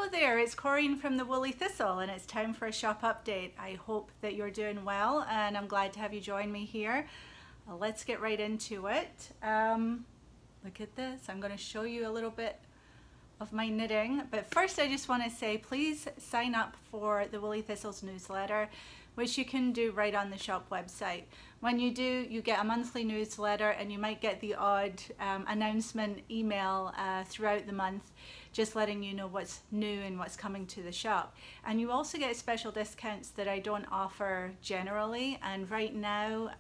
Hello there, it's Corinne from the Woolly Thistle and it's time for a shop update. I hope that you're doing well and I'm glad to have you join me here. Let's get right into it. Look at this, I'm going to show you a little bit of my knitting, but first I just want to say please sign up for the Woolly Thistle's newsletter, which you can do right on the shop website. When you do, you get a monthly newsletter and you might get the odd announcement email throughout the month, just letting you know what's new and what's coming to the shop. And you also get special discounts that I don't offer generally, and right now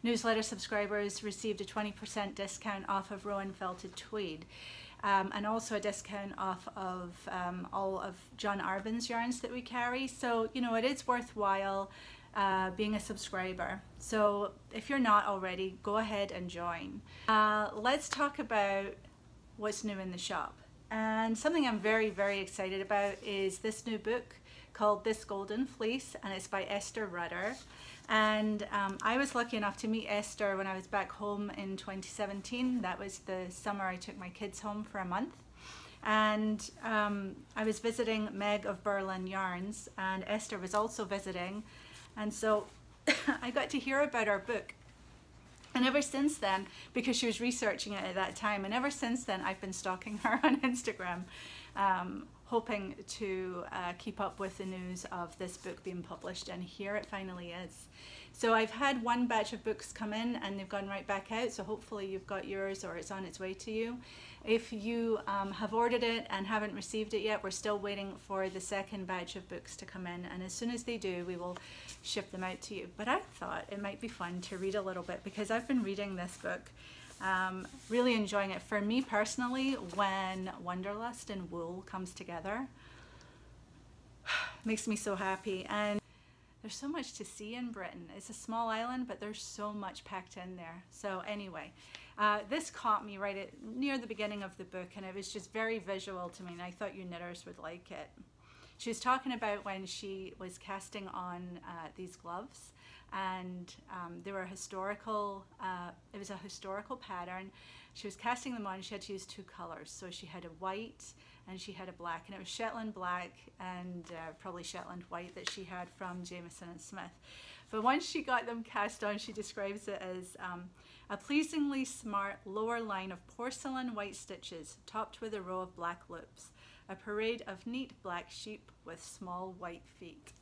newsletter subscribers received a 20% discount off of Rowan Felted Tweed. And also a discount off of all of John Arbon's yarns that we carry. So, you know, it is worthwhile being a subscriber. So if you're not already, go ahead and join. Let's talk about what's new in the shop. And something I'm very, very excited about is this new book called This Golden Fleece, and it's by Esther Rudder. And I was lucky enough to meet Esther when I was back home in 2017. That was the summer I took my kids home for a month. And I was visiting Meg of Berlin Yarns, and Esther was also visiting. And so I got to hear about our book. And ever since then, because she was researching it at that time, and ever since then I've been stalking her on Instagram, hoping to keep up with the news of this book being published, and here it finally is. So I've had one batch of books come in and they've gone right back out, so hopefully you've got yours or it's on its way to you. If you have ordered it and haven't received it yet, we're still waiting for the second batch of books to come in, and as soon as they do we will ship them out to you. But I thought it might be fun to read a little bit because I've been reading this book. Really enjoying it. For me personally, when Wanderlust and wool comes together, makes me so happy. And there's so much to see in Britain. It's a small island, but there's so much packed in there. So anyway, this caught me right near the beginning of the book, and it was just very visual to me, and I thought you knitters would like it. She was talking about when she was casting on these gloves, and they were historical, it was a historical pattern. She was casting them on, she had to use two colors. So she had a white and she had a black, and it was Shetland black and probably Shetland white that she had from Jameson and Smith. But once she got them cast on, she describes it as a pleasingly smart lower line of porcelain white stitches topped with a row of black loops. A parade of neat black sheep with small white feet.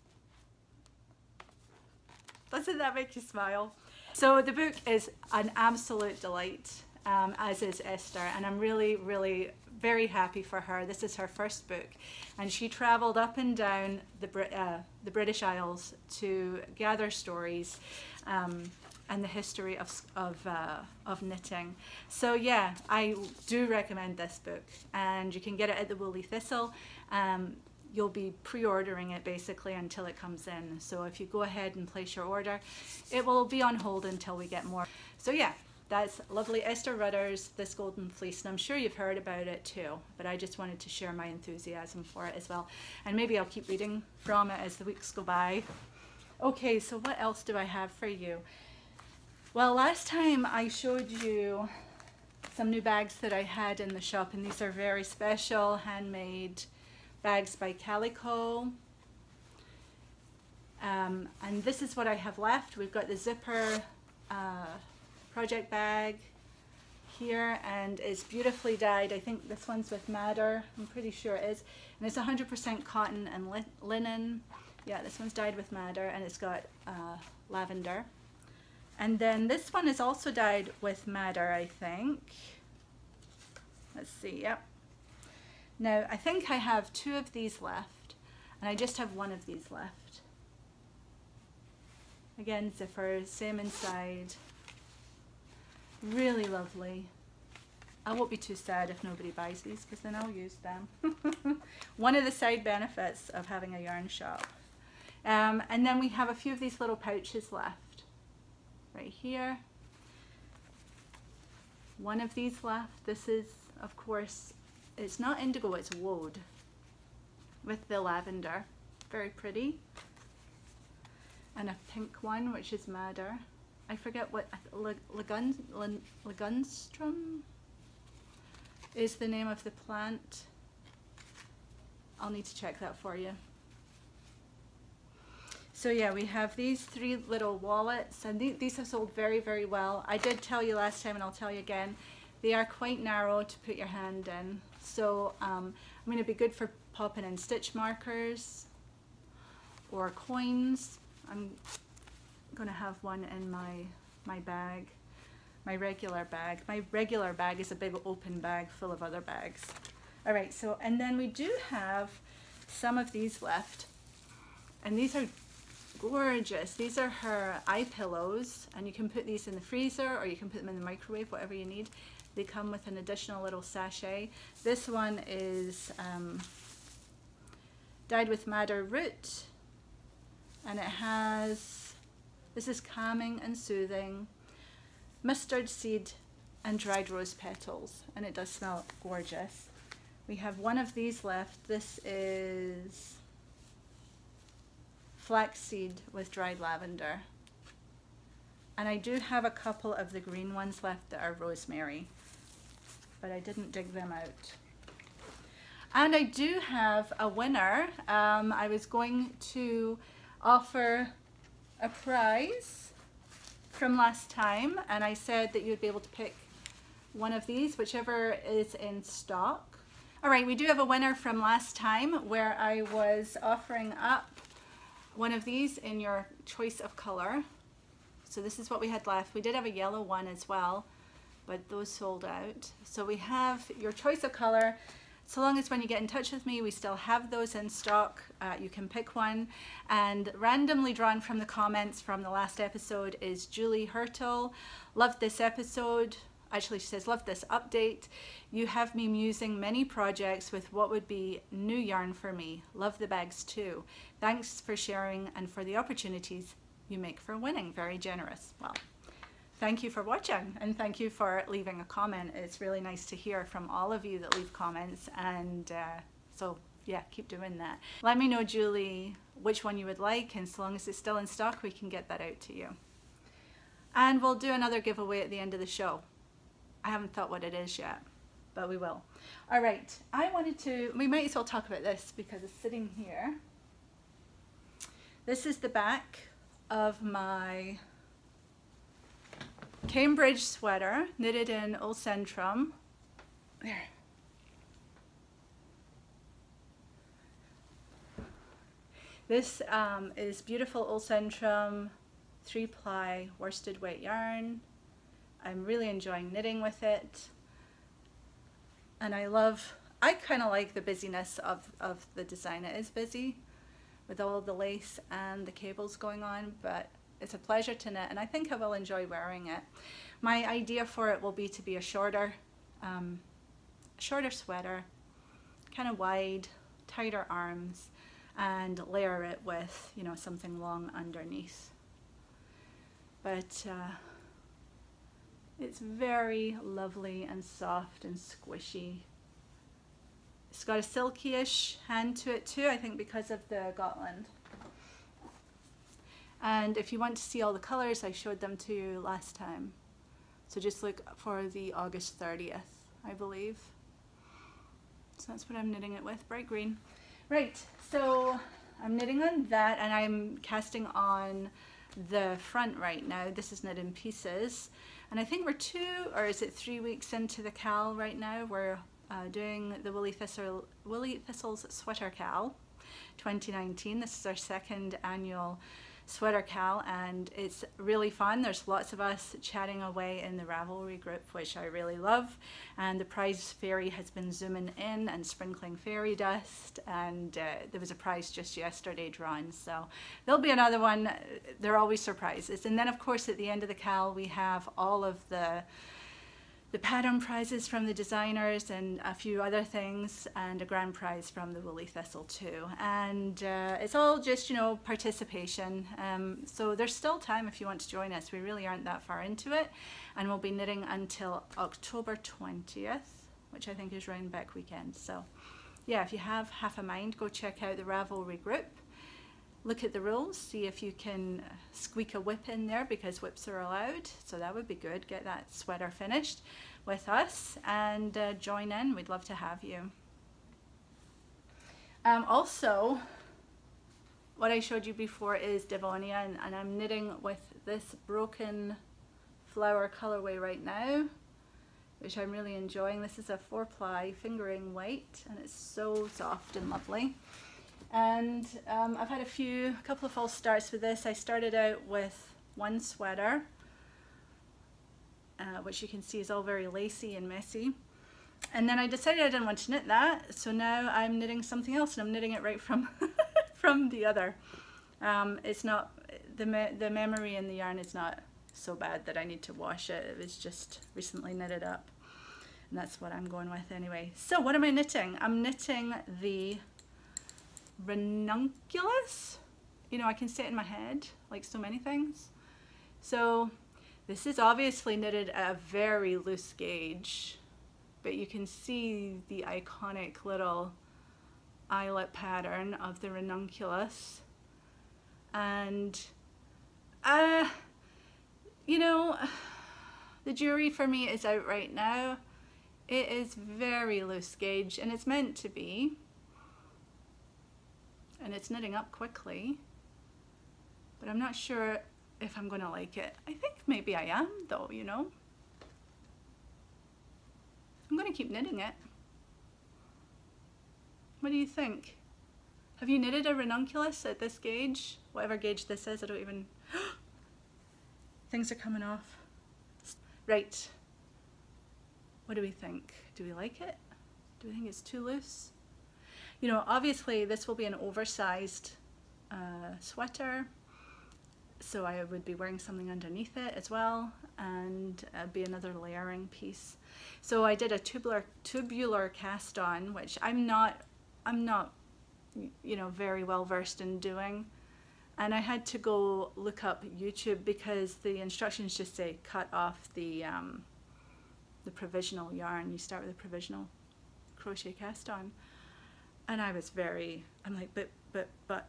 Doesn't that make you smile? So the book is an absolute delight, as is Esther, and I'm really, really very happy for her. This is her first book, and she traveled up and down the British Isles to gather stories and the history of knitting. So yeah, I do recommend this book, and you can get it at the Woolly Thistle. You'll be pre-ordering it basically until it comes in. So if you go ahead and place your order, it will be on hold until we get more. So yeah, that's lovely Esther Rudder's This Golden Fleece, and I'm sure you've heard about it too, but I just wanted to share my enthusiasm for it as well. And maybe I'll keep reading from it as the weeks go by. Okay, so what else do I have for you? Well, last time I showed you some new bags that I had in the shop, and these are very special handmade bags by Callie Cole. And this is what I have left. We've got the zipper project bag here, and it's beautifully dyed. I think this one's with madder, I'm pretty sure it is. And it's 100% cotton and linen. Yeah, this one's dyed with madder, and it's got lavender. And then this one is also dyed with madder, I think. Let's see, yep. Now, I think I have two of these left, and I just have one of these left. Again, zippers, same inside. Really lovely. I won't be too sad if nobody buys these, because then I'll use them. One of the side benefits of having a yarn shop. And then we have a few of these little pouches left. Right here. One of these left. This is, of course, it's not indigo, it's woad with the lavender. Very pretty. And a pink one, which is madder. I forget what, Lagunstrum is the name of the plant. I'll need to check that for you. So yeah, we have these 3 little wallets, and these have sold very, very well. I did tell you last time, and I'll tell you again, they are quite narrow to put your hand in. So I mean, it'd be good for popping in stitch markers or coins. I'm gonna have one in my bag, my regular bag. My regular bag is a big open bag full of other bags. All right, so, and then we do have some of these left, and these are gorgeous. These are her eye pillows, and you can put these in the freezer or you can put them in the microwave, whatever you need. They come with an additional little sachet. This one is dyed with madder root, and it has, this is calming and soothing, mustard seed and dried rose petals, and it does smell gorgeous. We have one of these left. This is flaxseed with dried lavender. And I do have a couple of the green ones left that are rosemary, but I didn't dig them out. And I do have a winner. I was going to offer a prize from last time, and I said that you'd be able to pick one of these, whichever is in stock. All right, we do have a winner from last time where I was offering up one of these in your choice of color. So this is what we had left. We did have a yellow one as well, but those sold out. So we have your choice of color. So long as when you get in touch with me, we still have those in stock. You can pick one. And randomly drawn from the comments from the last episode is Julie Hurtle. Loved this episode. Actually, she says, love this update. You have me musing many projects with what would be new yarn for me. Love the bags too. Thanks for sharing and for the opportunities you make for winning. Very generous. Well, thank you for watching, and thank you for leaving a comment. It's really nice to hear from all of you that leave comments, and so yeah, keep doing that. Let me know, Julie, which one you would like, and so long as it's still in stock, we can get that out to you. And we'll do another giveaway at the end of the show. I haven't thought what it is yet, but we will. All right, we might as well talk about this because it's sitting here. This is the back of my Cambridge sweater, knitted in Wool Centrum. There. This is beautiful Wool Centrum 3-ply worsted weight yarn. I'm really enjoying knitting with it, and I kind of like the busyness of the design. It is busy with all the lace and the cables going on, but it's a pleasure to knit, and I think I will enjoy wearing it. My idea for it will be to be a shorter sweater, kind of wide, tighter arms, and layer it with, you know, something long underneath. But it's very lovely and soft and squishy. It's got a silky-ish hand to it too, I think because of the Gotland. And if you want to see all the colors, I showed them to you last time. So just look for the August 30th, I believe. So that's what I'm knitting it with, bright green. Right, so I'm knitting on that, and I'm casting on the front right now. This is knit in pieces. And I think we're 2 or is it 3 weeks into the Cal right now. We're doing the Woolly Thistle's Sweater Cal 2019. This is our 2nd annual Sweater Cal, and it's really fun. There's lots of us chatting away in the Ravelry group, which I really love. And the prize fairy has been zooming in and sprinkling fairy dust, and there was a prize just yesterday drawn, so there'll be another one. They're always surprises. And then of course at the end of the Cal we have all of the pattern prizes from the designers and a few other things, and a grand prize from the Woolly Thistle too. And it's all just, you know, participation. So there's still time if you want to join us. We really aren't that far into it, and we'll be knitting until October 20th, which I think is round back weekend. So yeah, if you have half a mind, go check out the Ravelry group. Look at the rules, see if you can squeak a whip in there, because whips are allowed, so that would be good. Get that sweater finished with us and join in. We'd love to have you. Also, what I showed you before is Devonian, and I'm knitting with this broken flower colorway right now, which I'm really enjoying. This is a 4-ply fingering weight, and it's so soft and lovely. And I've had a couple of false starts with this. I started out with one sweater, which you can see is all very lacy and messy. And then I decided I didn't want to knit that, so now I'm knitting something else, and I'm knitting it right from from the other. It's not, the memory in the yarn is not so bad that I need to wash it. It was just recently knitted up, and that's what I'm going with anyway. So what am I knitting? I'm knitting the ranunculus. You know, I can say it in my head like so many things. So this is obviously knitted at a very loose gauge, but you can see the iconic little eyelet pattern of the ranunculus. And you know, the jury for me is out right now. It is very loose gauge, and it's meant to be, and it's knitting up quickly, but I'm not sure if I'm gonna like it. I think maybe I am though, you know. I'm gonna keep knitting it. What do you think? Have you knitted a ranunculus at this gauge? Whatever gauge this is, I don't even... Things are coming off. Right. What do we think? Do we like it? Do we think it's too loose? You know, obviously this will be an oversized sweater, so I would be wearing something underneath it as well, and be another layering piece. So I did a tubular cast on, which I'm not, you know, very well versed in doing, and I had to go look up YouTube because the instructions just say cut off the provisional yarn. You start with a provisional crochet cast on, and I was I'm like, but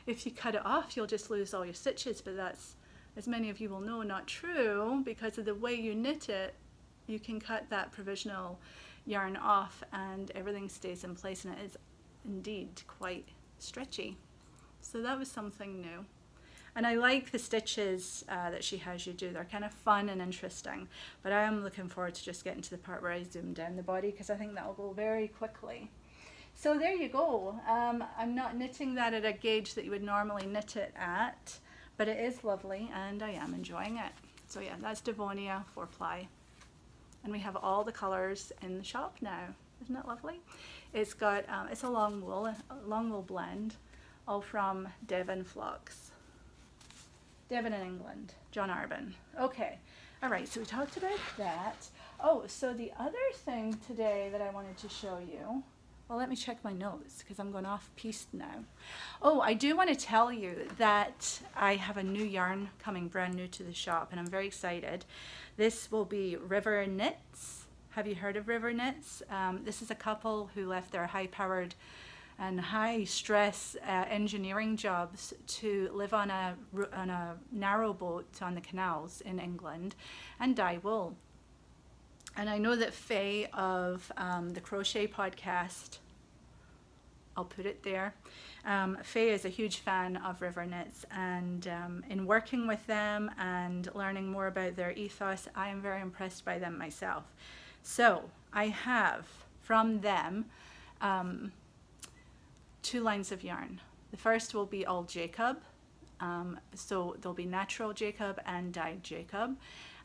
if you cut it off, you'll just lose all your stitches. But that's, as many of you will know, not true, because of the way you knit it. You can cut that provisional yarn off and everything stays in place, and it is indeed quite stretchy. So that was something new. And I like the stitches that she has you do. They're kind of fun and interesting. But I am looking forward to just getting to the part where I zoom down the body, because I think that will go very quickly. So there you go. I'm not knitting that at a gauge that you would normally knit it at, but it is lovely and I am enjoying it. So yeah, that's Devonia 4-ply. And we have all the colors in the shop now. Isn't that lovely? It's got, it's a long wool blend, all from Devon Flocks. Devon in England, John Arbin. Okay, all right, so we talked about that. Oh, so the other thing today that I wanted to show you, well, let me check my notes because I'm going off piste now. Oh, I do want to tell you that I have a new yarn coming brand new to the shop, and I'm very excited. This will be River Knits. Have you heard of River Knits? This is a couple who left their high-powered and high-stress engineering jobs to live on a narrow boat on the canals in England and dye wool. And I know that Faye of the Crochet Podcast, I'll put it there, Faye is a huge fan of River Knits, and in working with them and learning more about their ethos, I am very impressed by them myself. So I have from them 2 lines of yarn. The first will be all Jacob, so there'll be natural Jacob and dyed Jacob.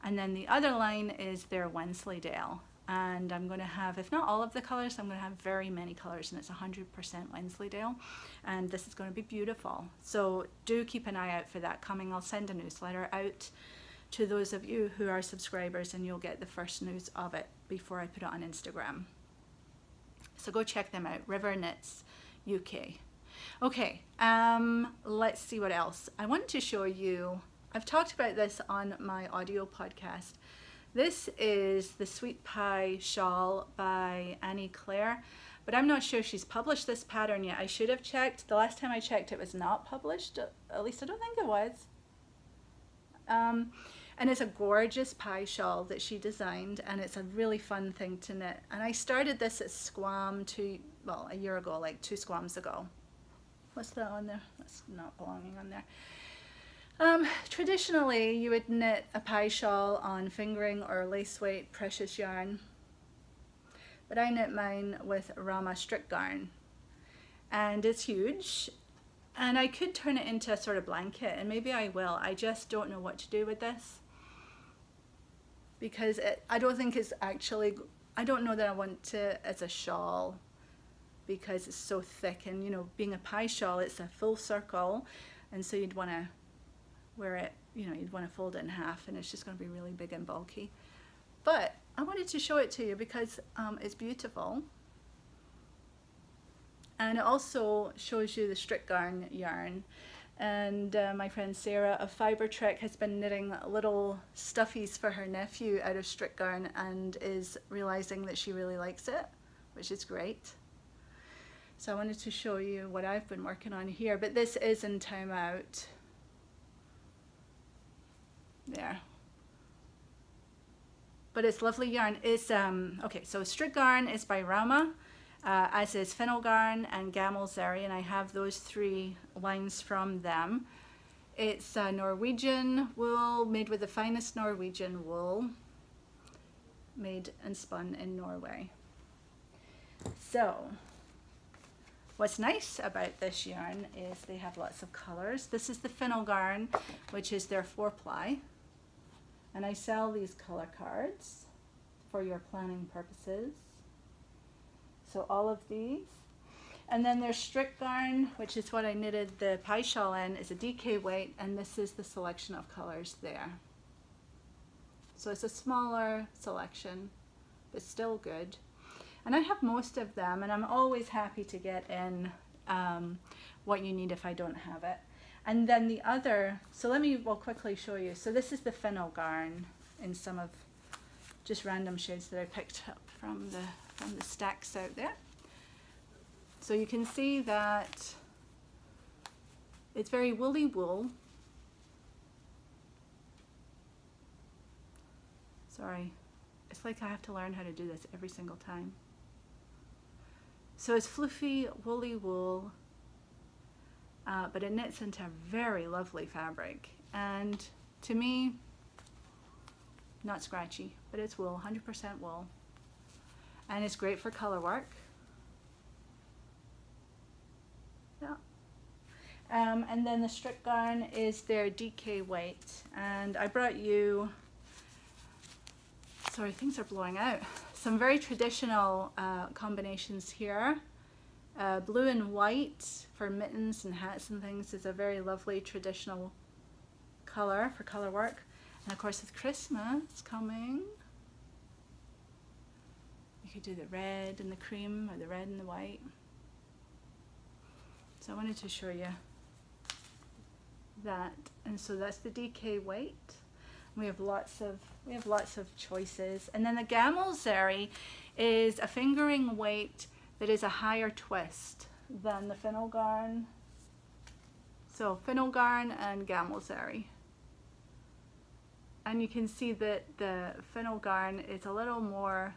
And then the other line is their Wensleydale. And I'm going to have, if not all of the colors, I'm going to have very many colors, and it's 100% Wensleydale. And this is going to be beautiful. So do keep an eye out for that coming. I'll send a newsletter out to those of you who are subscribers, and you'll get the first news of it before I put it on Instagram. So go check them out, River Knits UK. Okay, let's see what else. I wanted to show you, I've talked about this on my audio podcast. This is the Sweet Pie Shawl by Annie Claire, but I'm not sure she's published this pattern yet. I should have checked. The last time I checked, it was not published. At least I don't think it was. And it's a gorgeous pie shawl that she designed, and it's a really fun thing to knit. And I started this at Squam well, a year ago, like 2 squams ago. What's that on there? That's not belonging on there. Traditionally, you would knit a pie shawl on fingering or lace weight precious yarn, but I knit mine with Rama strict yarn, and it's huge, and I could turn it into a sort of blanket, and maybe I will. I just don't know what to do with this, because I don't think it's actually, I don't know that I want it as a shawl, because it's so thick, and you know, being a pie shawl, it's a full circle, and so you'd want to wear it, you know, you'd want to fold it in half, and it's just going to be really big and bulky. But I wanted to show it to you because it's beautiful, and it also shows you the strict yarn. And my friend Sarah of Fiber Trek has been knitting little stuffies for her nephew out of strict yarn, and is realizing that she really likes it, which is great. So I wanted to show you what I've been working on here, but this is in timeout. There. But it's lovely yarn. It's okay, so strict yarn is by Rama, as is fennel yarn and Gamel Zeri, and I have those 3 lines from them. It's Norwegian wool, made with the finest Norwegian wool, made and spun in Norway. So what's nice about this yarn is they have lots of colors. This is the fennel yarn, which is their 4-ply. And I sell these color cards for your planning purposes. So all of these. And then there's strict yarn, which is what I knitted the pie shawl in, is a DK weight, and this is the selection of colors there. So it's a smaller selection, but still good. And I have most of them, and I'm always happy to get in what you need if I don't have it. And then the other, so we'll quickly show you. So this is the fennel yarn in some of just random shades that I picked up from the stacks out there. So you can see that it's very woolly wool. Sorry, it's like I have to learn how to do this every single time. So it's fluffy, woolly wool, but it knits into a very lovely fabric, and to me, not scratchy, but it's wool, 100% wool, and it's great for color work. Yeah. And then the strict yarn is their DK weight, and I brought you, sorry, things are blowing out, some very traditional combinations here. Blue and white for mittens and hats and things is a very lovely traditional color for color work. And of course with Christmas coming, you could do the red and the cream or the red and the white. So I wanted to show you that. And so that's the DK weight. We have lots of choices. And then the Gamel Zeri is a fingering weight that is a higher twist than the fennel yarn. So fennel yarn and Gamel Zeri. And you can see that the fennel yarn is a little more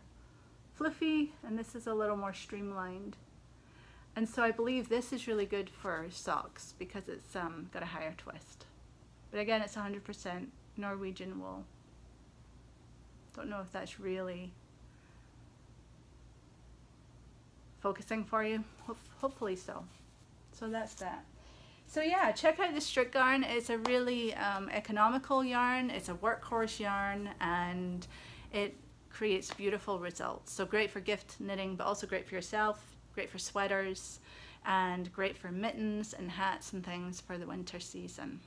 fluffy, and this is a little more streamlined. And so I believe this is really good for socks because it's got a higher twist. But again, it's 100% Norwegian wool. Don't know if that's really focusing for you. Hopefully so. So that's that. So yeah, check out the strict yarn. It's a really economical yarn. It's a workhorse yarn, and it creates beautiful results. So great for gift knitting, but also great for yourself, great for sweaters, and great for mittens and hats and things for the winter season.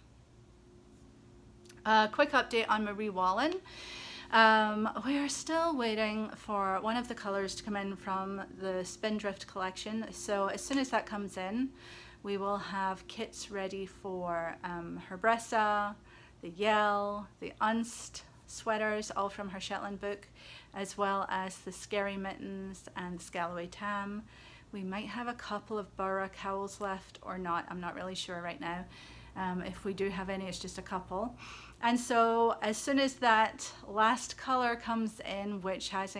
Quick update on Marie Wallen. We are still waiting for one of the colors to come in from the Spindrift collection. So as soon as that comes in, we will have kits ready for her Bressa, the Yell, the Unst sweaters, all from her Shetland book, as well as the Scary Mittens and the Scalloway Tam. We might have a couple of Borough cowls left or not. I'm not really sure right now. If we do have any, it's just a couple. And so as soon as that last color comes in, which has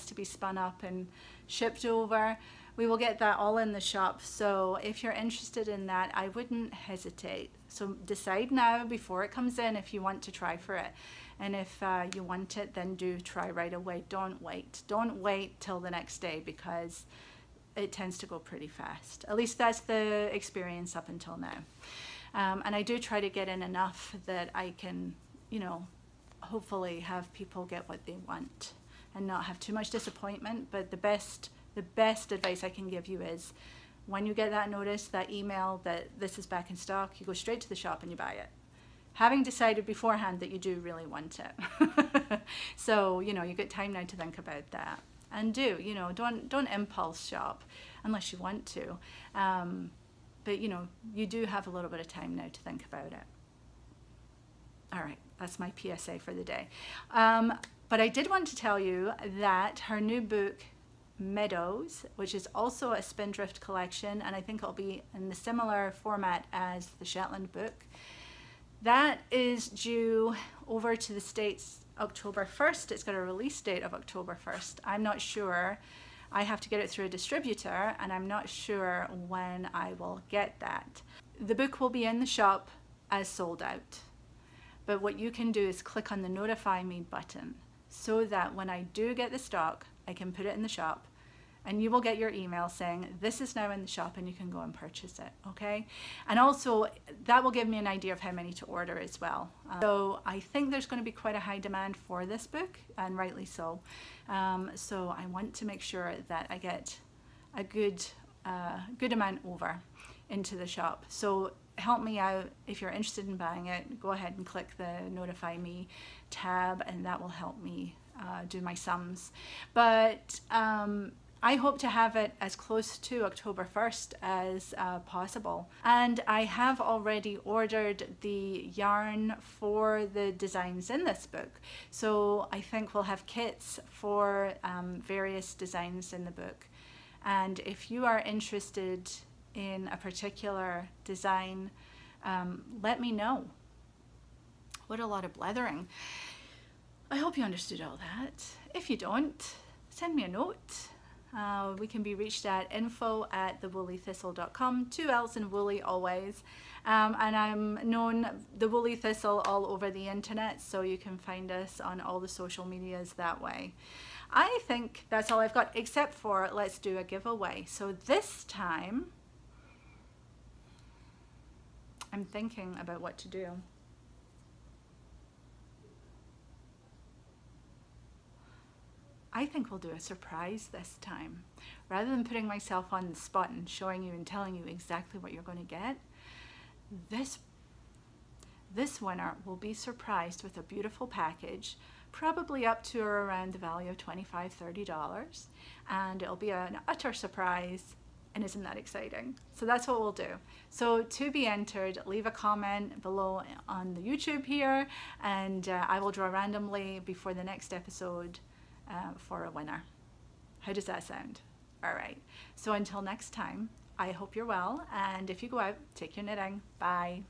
to be spun up and shipped over, we will get that all in the shop. So if you're interested in that, I wouldn't hesitate. So decide now before it comes in if you want to try for it. And if you want it, then do try right away. Don't wait. Don't wait till the next day, because it tends to go pretty fast. At least that's the experience up until now. And I do try to get in enough that I can, you know, hopefully have people get what they want and not have too much disappointment. But the best advice I can give you is, when you get that notice, that email that this is back in stock, you go straight to the shop and you buy it, having decided beforehand that you do really want it. So, you know, you get time now to think about that. And you know, don't impulse shop unless you want to. But, you know, you do have a little bit of time now to think about it. All right, that's my PSA for the day. But I did want to tell you that her new book, Meadows, which is also a Spindrift collection, and I think it'll be in the similar format as the Shetland book, that is due over to the States October 1st. It's got a release date of October 1st. I'm not sure. I have to get it through a distributor, and I'm not sure when I will get that. The book will be in the shop as sold out. But what you can do is click on the Notify Me button, so that when I do get the stock, I can put it in the shop, and you will get your email saying this is now in the shop and you can go and purchase it, okay? And also that will give me an idea of how many to order as well. So I think there's going to be quite a high demand for this book, and rightly so. So I want to make sure that I get a good amount over into the shop. So help me out. If you're interested in buying it, go ahead and click the Notify Me tab, and that will help me do my sums. But I hope to have it as close to October 1st as possible. And I have already ordered the yarn for the designs in this book. So I think we'll have kits for various designs in the book. And if you are interested in a particular design, let me know. What a lot of blethering. I hope you understood all that. If you don't, send me a note. We can be reached at info@thewoollythistle.com, 2 L's in Woolly always. And I'm known, the Woolly Thistle, all over the internet, so you can find us on all the social medias that way. I think that's all I've got, except for let's do a giveaway. So this time, I'm thinking about what to do. I think we'll do a surprise this time. Rather than putting myself on the spot and showing you and telling you exactly what you're going to get, this winner will be surprised with a beautiful package, probably up to or around the value of $25, $30, and it'll be an utter surprise. And isn't that exciting? So that's what we'll do. So to be entered, leave a comment below on the YouTube here, and I will draw randomly before the next episode for a winner. How does that sound? All right. So until next time, I hope you're well, and if you go out, take your knitting. Bye.